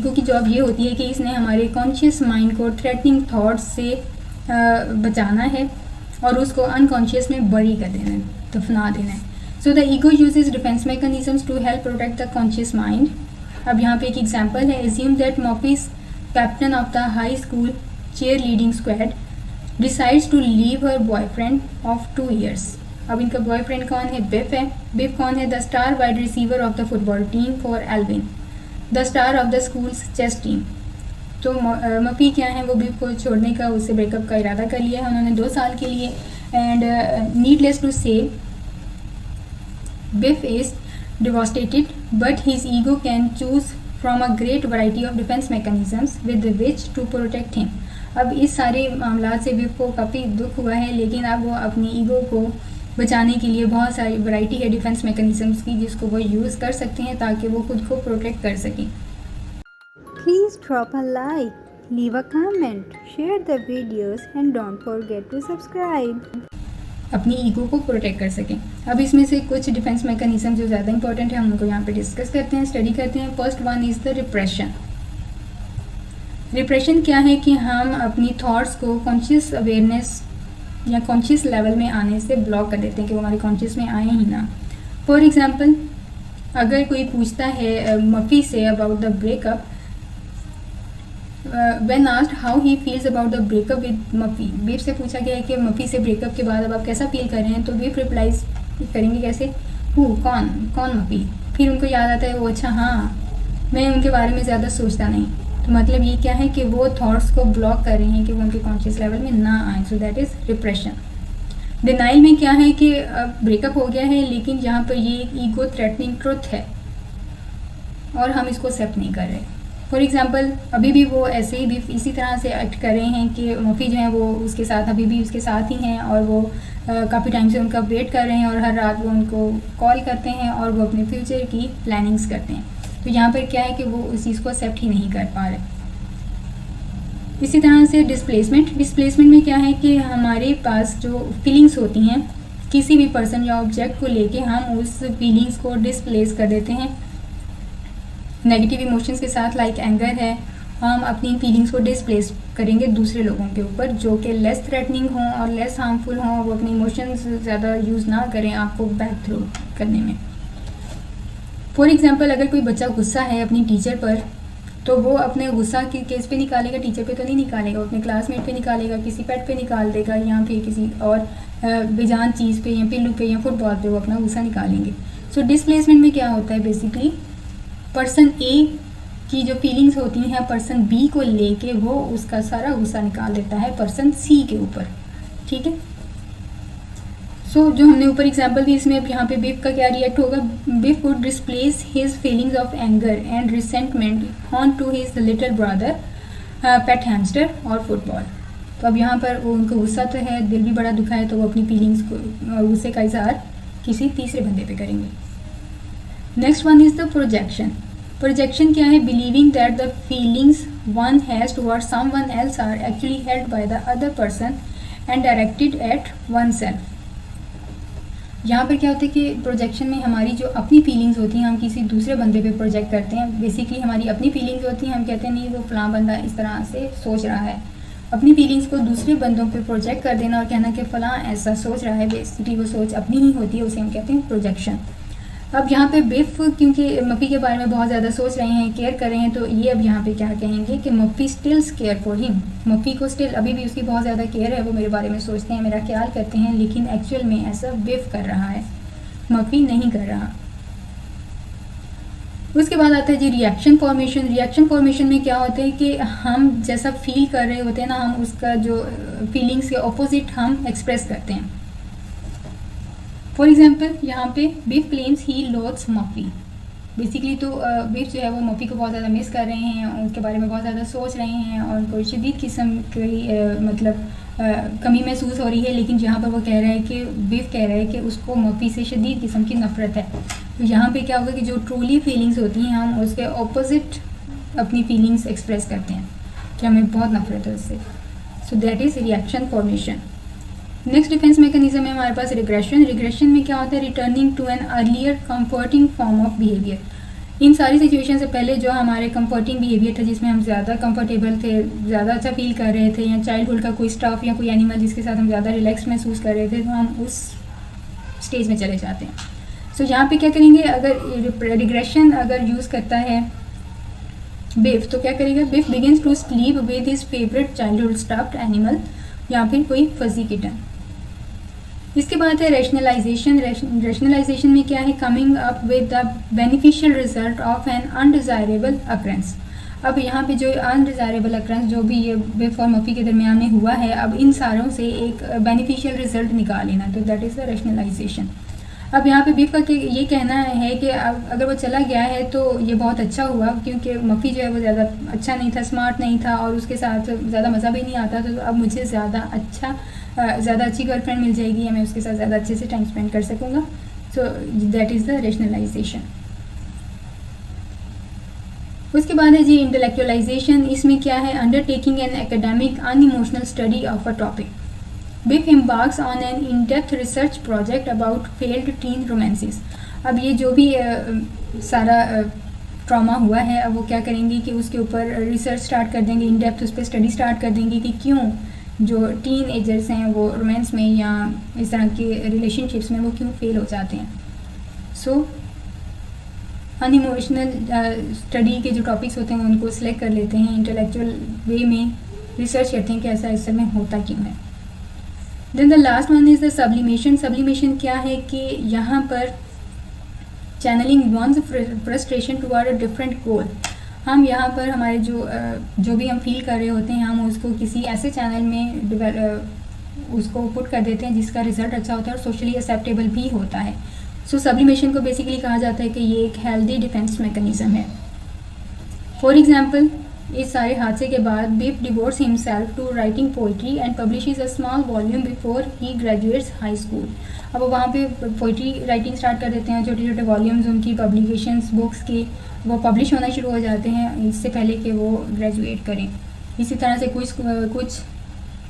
Ego की job ये होती है कि इसने हमारे कॉन्शियस माइंड को थ्रेटनिंग थॉट्स से बचाना है और उसको अनकॉन्शियस में बरी कर देना है, दफना देना है। So the ego uses defense mechanisms to help protect the conscious mind. अब यहाँ पे एक एग्जांपल है, assume that Muffy's captain of the high school cheerleading squad decides to leave her boyfriend of 2 years। अब इनका boyfriend कौन है? बिफ है। बिफ कौन है? The star wide receiver of the football team for Alvin, the star of the schools chess team. तो Muffy क्या है, वो बिफ को छोड़ने का, उससे ब्रेकअप का इरादा कर लिया है उन्होंने 2 साल के लिए। And needless to say Biff is devastated but his ego can choose from a great variety of defense mechanisms with which to protect him. अब इस सारे मामला से बिफ को काफ़ी दुख हुआ है, लेकिन अब वो अपनी ईगो को बचाने के लिए बहुत सारी वैरायटी है डिफेंस मैकेनिज्म्स की जिसको वो यूज़ कर सकते हैं ताकि वो खुद को प्रोटेक्ट कर सकें। Please drop a like, leave a comment, share the videos and don't forget to subscribe. अपनी ईगो को प्रोटेक्ट कर सकें। अब इसमें से कुछ डिफेंस मैकेनिज्म जो ज़्यादा इंपॉर्टेंट है हम उनको यहाँ पे डिस्कस करते हैं, स्टडी करते हैं। First one is the repression. Repression क्या है कि हम अपनी थॉट्स को कॉन्शियस अवेयरनेस या कॉन्शियस लेवल में आने से ब्लॉक कर देते हैं कि वो हमारे कॉन्शियस में आए ही ना। फॉर एग्जांपल, अगर कोई पूछता है मफ़ी से about the breakup, when asked how he feels about the breakup with Muffy, Biff से पूछा गया है कि मफ़ी से ब्रेकअप के बाद अब आप कैसा फील कर रहे हैं, तो बीफ रिप्लाइज करेंगे कैसे? कौन मफ़ी? फिर उनको याद आता है वो, अच्छा हाँ, मैं उनके बारे में ज़्यादा सोचता नहीं। तो मतलब ये क्या है कि वो थॉट्स को ब्लॉक कर रहे हैं कि वो उनके कॉन्शियस लेवल में ना आए। सो दैट इज़ रिप्रेशन। डिनाइल में क्या है कि अब ब्रेकअप हो गया है, लेकिन यहाँ पर ये एक ईगो थ्रेटनिंग ट्रुथ है और हम इसको एक्सेप्ट नहीं कर रहे। फॉर एग्जांपल, अभी भी वो ऐसे ही भी इसी तरह से एक्ट कर रहे हैं कि मफ़ी जो है वो उसके साथ अभी भी उसके साथ ही हैं और वो काफ़ी टाइम से उनका वेट कर रहे हैं और हर रात वो उनको कॉल करते हैं और वो अपने फ्यूचर की प्लानिंग्स करते हैं। तो यहाँ पर क्या है कि वो उस चीज़ को एक्सेप्ट ही नहीं कर पा रहे। इसी तरह से डिस्प्लेसमेंट में क्या है कि हमारे पास जो फीलिंग्स होती हैं किसी भी पर्सन या ऑब्जेक्ट को लेके हम उस फीलिंग्स को डिस्प्लेस कर देते हैं नेगेटिव इमोशंस के साथ। लाइक एंगर है, हम अपनी फीलिंग्स को डिस्प्लेस करेंगे दूसरे लोगों के ऊपर जो कि लेस थ्रेटनिंग हों और लेस हार्मफुल हों, वो अपने इमोशंस ज़्यादा यूज़ ना करें आपको बैक थ्रू करने में। फॉर एग्जांपल, अगर कोई बच्चा गुस्सा है अपनी टीचर पर, तो वो अपने गुस्सा की केस पे निकालेगा, टीचर पे तो नहीं निकालेगा, वो अपने क्लासमेट पे निकालेगा, किसी पेट पे निकाल देगा या फिर किसी और बेजान चीज़ पे या पिल्लू पे या फुटबॉल पे वो अपना गुस्सा निकालेंगे। सो डिस्प्लेसमेंट में क्या होता है, बेसिकली पर्सन ए की जो फीलिंग्स होती हैं पर्सन बी को लेके वो उसका सारा गुस्सा निकाल देता है पर्सन सी के ऊपर। ठीक है। सो जो हमने ऊपर एग्जांपल दी, इसमें अब यहाँ पे बिफ का क्या रिएक्ट होगा? Biff would displace his feelings of anger and resentment on to his little brother, pet hamster और फुटबॉल। तो अब यहाँ पर वो उनको गुस्सा तो है, दिल भी बड़ा दुखा है, तो वो अपनी फीलिंग्स को गुस्से का इजहार किसी तीसरे बंदे पे करेंगे। Next one is the projection. Projection क्या है? Believing that the feelings one has towards someone else are actually held by the other person and directed at oneself. यहाँ पर क्या होता है कि प्रोजेक्शन में हमारी जो अपनी फीलिंग्स होती हैं हम किसी दूसरे बंदे पे प्रोजेक्ट करते हैं। बेसिकली हमारी अपनी फीलिंग्स होती हैं, हम कहते हैं नहीं वो फलां बंदा इस तरह से सोच रहा है। अपनी फीलिंग्स को दूसरे बंदों पे प्रोजेक्ट कर देना और कहना कि फलां ऐसा सोच रहा है, बेसिकली वो सोच अपनी ही होती है, उसे हम कहते हैं प्रोजेक्शन। अब यहाँ पे बिफ क्योंकि मफ़ी के बारे में बहुत ज़्यादा सोच रहे हैं, केयर कर रहे हैं, तो ये अब यहाँ पे क्या कहेंगे कि मफ़ी स्टिल केयर फॉर हिम। मफ़ी को स्टिल अभी भी उसकी बहुत ज़्यादा केयर है, वो मेरे बारे में सोचते हैं, मेरा ख्याल करते हैं, लेकिन एक्चुअल में ऐसा बिफ कर रहा है, मफ़ी नहीं कर रहा। उसके बाद आता है जी रिएक्शन फॉर्मेशन। रिएक्शन फॉर्मेशन में क्या होता है कि हम जैसा फील कर रहे होते हैं ना, हम उसका जो फीलिंग्स के ऑपोजिट हम एक्सप्रेस करते हैं। फॉर एग्जाम्पल, यहाँ पे बिफ क्लेम्स ही लोथ्स मफ़ी। बेसिकली तो बिफ जो है वो मफ़ी को बहुत ज़्यादा मिस कर रहे हैं, उनके बारे में बहुत ज़्यादा सोच रहे हैं और उनको शदीद किस्म की मतलब कमी महसूस हो रही है। लेकिन जहाँ पर वो कह रहा है कि बिफ कह रहा है कि उसको मफ़ी से शदीद किस्म की नफ़रत है। तो यहाँ पे क्या होगा कि जो ट्रूली फीलिंग्स होती हैं हम उसके ऑपोजिट अपनी फीलिंग्स एक्सप्रेस करते हैं कि हमें बहुत नफ़रत है उससे। So that is reaction formation. Next defense mechanism है हमारे पास रिग्रेशन। रिग्रेशन में क्या होता है? Returning to an earlier comforting form of behaviour. इन सारी सिचुएशन से पहले जो हमारे कंफर्टिंग बिहेवियर था, जिसमें हम ज़्यादा कंफर्टेबल थे, ज़्यादा अच्छा फील कर रहे थे, या चाइल्डहुड का कोई स्टाफ या कोई एनिमल जिसके साथ हम ज़्यादा रिलैक्स महसूस कर रहे थे, तो हम उस स्टेज में चले जाते हैं। सो यहाँ पे क्या करेंगे, अगर रिग्रेशन अगर यूज़ करता है बिफ, तो क्या करेगा, Biff begins to sleep with his favourite childhood stuffed animal, या फिर कोई फजी किटन। इसके बाद है रैशनलाइजेशन। रैशनलाइजेशन में क्या है, coming up with the beneficial result of an undesirable occurrence. अब यहाँ पे जो अनडिज़ायरेबल अक्रेंस जो भी ये बिफ और मफ़ी के दरमियान में हुआ है, अब इन सारों से एक बेनिफिशियल रिजल्ट निकाल लेना, तो दैट इज़ द रैशनलाइजेशन। अब यहाँ पे बिफ का ये कहना है कि अगर वो चला गया है तो ये बहुत अच्छा हुआ, क्योंकि मफ़ी जो है वो ज़्यादा अच्छा नहीं था, स्मार्ट नहीं था, और उसके साथ ज़्यादा मज़ा भी नहीं आता, तो अब मुझे ज़्यादा अच्छी गर्लफ्रेंड मिल जाएगी, या मैं उसके साथ ज़्यादा अच्छे से टाइम स्पेंड कर सकूँगा। So that is the rationalisation. उसके बाद है जी इंटेलेक्चुअलाइजेशन। इसमें क्या है, undertaking an academic unemotional study of a topic. Biff embarks on an in-depth research project about failed teen romances। अब ये जो भी सारा ट्रॉमा हुआ है, अब वो क्या करेंगे कि उसके ऊपर रिसर्च स्टार्ट कर देंगे, इन डेप्थ उस पर स्टडी स्टार्ट कर देंगे कि क्यों जो टीन एजर्स हैं वो रोमांस में या इस तरह के रिलेशनशिप्स में वो क्यों फेल हो जाते हैं। सो अनइमोशनल स्टडी के जो टॉपिक्स होते हैं उनको सिलेक्ट कर लेते हैं, इंटेलेक्चुअल वे में रिसर्च करते हैं कि ऐसा इस समय होता क्यों है। Then the last one is the sublimation. Sublimation क्या है कि यहाँ पर channelling one's frustration toward a different goal. हम यहाँ पर हमारे जो भी हम फील कर रहे होते हैं, हम उसको किसी ऐसे चैनल में उसको पुट कर देते हैं जिसका रिजल्ट अच्छा होता है और सोशली एक्सेप्टेबल भी होता है। सो सब्लिमेशन को बेसिकली कहा जाता है कि ये एक हेल्दी डिफेंस मैकेनिज्म है। फॉर एग्जाम्पल, इस सारे हादसे के बाद Biff devotes himself to writing poetry and publishes a small volume before he graduates high school. अब वो वहाँ पे पोइट्री राइटिंग स्टार्ट कर देते हैं, छोटे छोटे वॉल्यूम्स उनकी पब्लिकेशंस बुक्स के वो पब्लिश होना शुरू हो जाते हैं इससे पहले कि वो ग्रेजुएट करें। इसी तरह से कुछ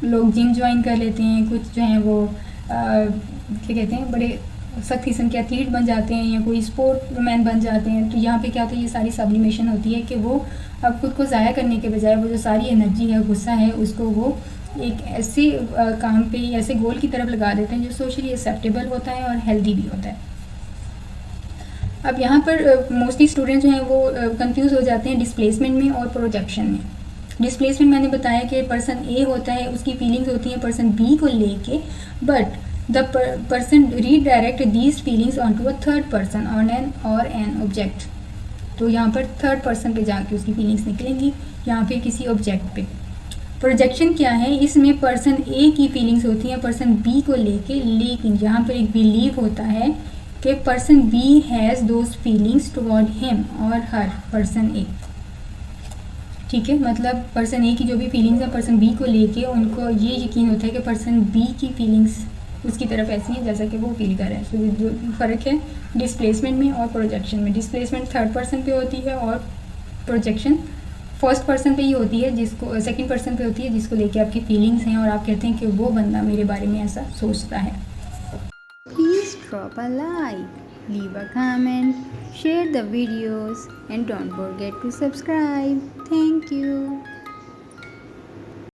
लोग जिम ज्वाइन कर लेते हैं, कुछ जो हैं वो क्या कहते हैं, बड़े सख्त किस्म के एथलीट बन जाते हैं, या कोई स्पोर्ट मैन बन जाते हैं। तो यहाँ पे क्या होता है, ये सारी सब्लिमेशन होती है कि वो अब खुद को ज़ाया करने के बजाय वो जो सारी एनर्जी है, गुस्सा है, उसको वो एक ऐसे काम पे, ऐसे गोल की तरफ लगा देते हैं जो सोशली एक्सेप्टेबल होता है और हेल्दी भी होता है। अब यहाँ पर मोस्टली स्टूडेंट जो हैं वो कंफ्यूज हो जाते हैं डिस्प्लेसमेंट में और प्रोजेक्शन में। डिस्प्लेसमेंट मैंने बताया कि पर्सन ए होता है, उसकी फीलिंग्स होती हैं पर्सन बी को लेके, but the person redirect these feelings on to a third person और एन ऑब्जेक्ट। तो यहाँ पर थर्ड पर्सन पे जाके उसकी फीलिंग्स निकलेंगी, यहाँ पे किसी ऑब्जेक्ट पे। प्रोजेक्शन क्या है, इसमें पर्सन ए की फीलिंग्स होती हैं पर्सन बी को लेके, लेकिन यहाँ पर एक बिलीव होता है कि person B has those feelings toward him और हर पर्सन ए। ठीक है, मतलब पर्सन ए की जो भी फीलिंग्स हैं पर्सन बी को लेके, उनको ये यकीन होता है कि पर्सन बी की फीलिंग्स उसकी तरफ ऐसी हैं जैसा कि वो फील कर रहे हैं। तो जो फ़र्क है डिस्प्लेसमेंट में और प्रोजेक्शन में, डिस्प्लेसमेंट थर्ड पर्सन पे होती है और प्रोजेक्शन फर्स्ट पर्सन पे ही होती है, जिसको सेकंड पर्सन पे होती है, जिसको लेके आपकी फीलिंग्स हैं और आप कहते हैं कि वो बंदा मेरे बारे में ऐसा सोचता है। Please drop a like, leave a comment, share the videos and don't forget to subscribe. Thank you.